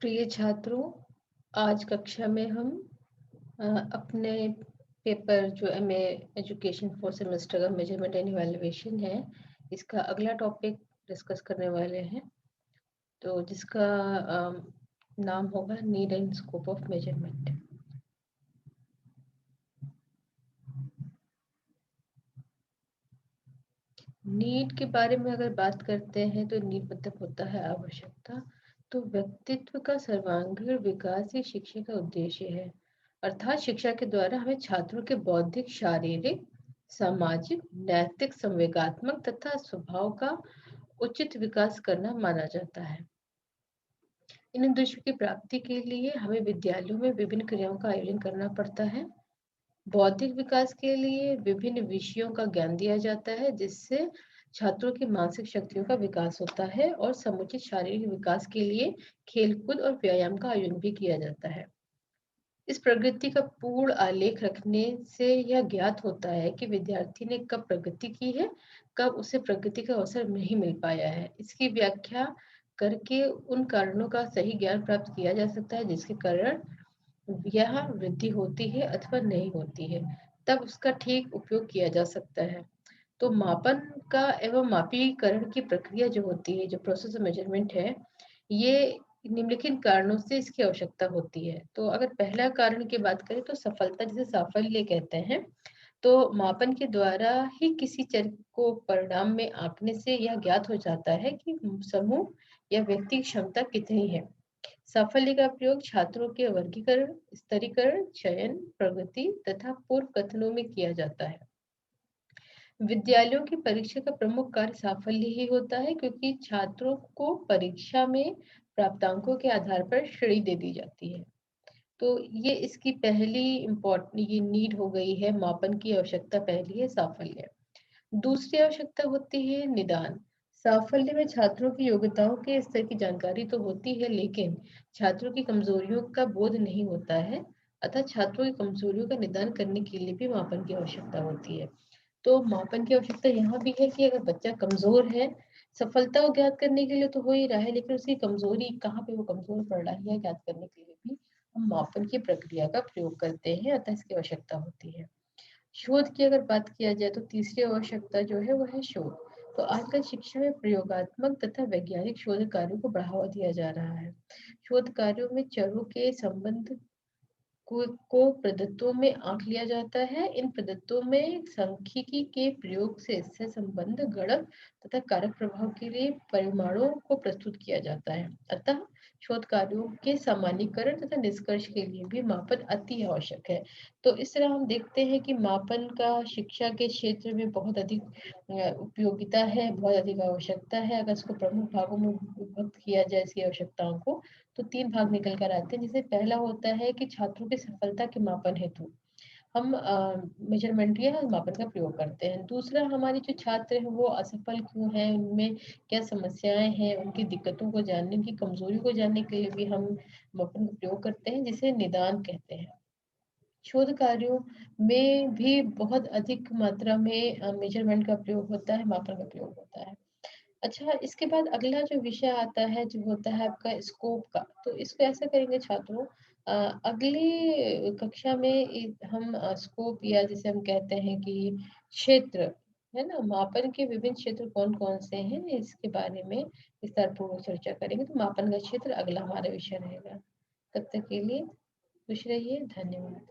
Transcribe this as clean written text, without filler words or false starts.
प्रिय छात्रों, आज कक्षा में हम अपने पेपर जो एमए एजुकेशन फोर्थ सेमेस्टर का मेजरमेंट एंड इवैल्यूएशन है, इसका अगला टॉपिक डिस्कस करने वाले हैं। तो जिसका नाम होगा need and scope of measurement. Need के बारे में अगर बात करते हैं तो नीड मतलब होता है आवश्यकता। तो व्यक्तित्व का सर्वांगीण विकास ही शिक्षा का उद्देश्य है। अर्थात शिक्षा के द्वारा हमें छात्रों के बौद्धिक, शारीरिक, सामाजिक, नैतिक, संवेगात्मक तथा स्वभाव का उचित विकास करना माना जाता है। इन उद्देश्यों की प्राप्ति के लिए हमें विद्यालयों में विभिन्न क्रियाओं का आयोजन करना पड़ता है। बौद्धिक विकास के लिए विभिन्न विषयों का ज्ञान दिया जाता है, जिससे छात्रों की मानसिक शक्तियों का विकास होता है, और समुचित शारीरिक विकास के लिए खेलकूद और व्यायाम का आयोजन भी किया जाता है। इस प्रगति का पूर्ण आलेख रखने से यह ज्ञात होता है कि विद्यार्थी ने कब प्रगति की है, कब उसे प्रगति का अवसर नहीं मिल पाया है। इसकी व्याख्या करके उन कारणों का सही ज्ञान प्राप्त किया जा सकता है जिसके कारण यह वृद्धि होती है अथवा नहीं होती है, तब उसका ठीक उपयोग किया जा सकता है। तो मापन का एवं मापीकरण की प्रक्रिया जो होती है, जो प्रोसेस ऑफ मेजरमेंट है, ये निम्नलिखित कारणों से इसकी आवश्यकता होती है। तो अगर पहला कारण की बात करें तो सफलता, जिसे साफल्य कहते हैं। तो मापन के द्वारा ही किसी चर को परिणाम में आंकने से यह ज्ञात हो जाता है कि समूह या व्यक्ति की क्षमता कितनी है। साफल्य का प्रयोग छात्रों के वर्गीकरण, स्तरीकरण, चयन, प्रगति तथा पूर्व कथनों में किया जाता है। विद्यालयों की परीक्षा का प्रमुख कार्य साफल्य ही होता है, क्योंकि छात्रों को परीक्षा में प्राप्तांकों के आधार पर श्रेणी दे दी जाती है। तो ये इसकी पहली इम्पोर्टेंट ये नीड हो गई है, मापन की आवश्यकता पहली है साफल्य। दूसरी आवश्यकता होती है निदान। साफल्य में छात्रों की योग्यताओं के स्तर की जानकारी तो होती है, लेकिन छात्रों की कमजोरियों का बोध नहीं होता है। अतः छात्रों की कमजोरियों का निदान करने के लिए भी मापन की आवश्यकता होती है। तो मापन की आवश्यकता यहाँ भी है कि अगर बच्चा कमजोर है, सफलता को ज्ञात करने के लिए तो हो ही रहा है, लेकिन उसकी कमजोरी कहाँ पे वो कमजोर पड़ रहा है ज्ञात करने के लिए भी हम मापन की प्रक्रिया का प्रयोग करते हैं, अतः इसकी आवश्यकता होती है। शोध की अगर बात किया जाए तो तीसरी आवश्यकता जो है वो है शोध। तो आजकल शिक्षा में प्रयोगात्मक तथा वैज्ञानिक शोध कार्यों को बढ़ावा दिया जा रहा है। शोध कार्यों में चरों के संबंध को प्रदत्तों में आंक लिया जाता है। इन प्रदत्तों में सांख्यिकी के प्रयोग से इससे संबंध, गणक तथा कारक प्रभाव के लिए परिमाणों को प्रस्तुत किया जाता है। अतः शोध कार्यों के सामान्यीकरण तथा निष्कर्ष के लिए भी मापन अति आवश्यक है। तो इस तरह हम देखते हैं कि मापन का शिक्षा के क्षेत्र में बहुत अधिक उपयोगिता है, बहुत अधिक आवश्यकता है। अगर इसको प्रमुख भागों में विभक्त किया जाए इसकी आवश्यकताओं को, तो तीन भाग निकल कर आते हैं। जिसे पहला होता है कि छात्रों की सफलता के मापन हेतु हम मेजरमेंट या मापन का प्रयोग करते हैं। दूसरा, हमारे जो छात्र हैं वो असफल क्यों हैं, उनमें क्या समस्याएं हैं, उनकी दिक्कतों को जानने, उनकी कमजोरियों को जानने के लिए भी हम मापन का प्रयोग करते हैं, जिसे निदान कहते हैं। शोध कार्यों में भी बहुत अधिक मात्रा में मेजरमेंट का प्रयोग होता है, मापन का प्रयोग होता है। अच्छा, इसके बाद अगला जो विषय आता है जो होता है आपका स्कोप का। तो इसको ऐसा करेंगे छात्रों, अगली कक्षा में हम स्कोप, या जिसे हम कहते हैं कि क्षेत्र, है ना, मापन के विभिन्न क्षेत्र कौन कौन से हैं, इसके बारे में विस्तारपूर्वक चर्चा करेंगे। तो मापन का क्षेत्र अगला हमारा विषय रहेगा। तब तक के लिए खुश रहिए, धन्यवाद।